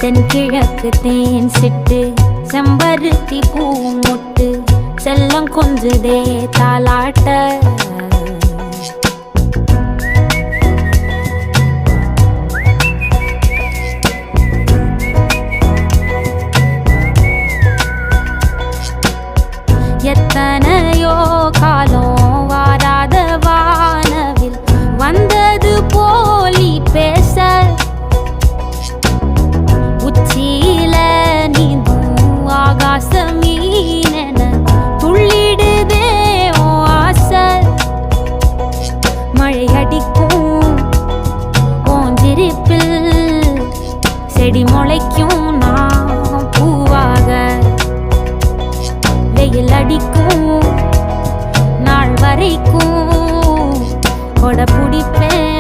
தென்கிழக்கு தேன் சிட்டு செம்பருத்தி பூ முட்டு செல்லம் கொஞ்சுதே தாலாட்ட எத்தனையோ காலம் வாராத வானவில் வந்தது போலி பேச உச்சியில நீந்தும் ஆகாச மீனென துள்ளிடுதே ஓ ஆசை மழை அடிக்கும் ஓஞ்சிருப்பில் செடி முளைக்கும் நான் பூவாக வெயில் அடிக்கும் நாள் வரைக்கும் கொடை பிடிப்பேன்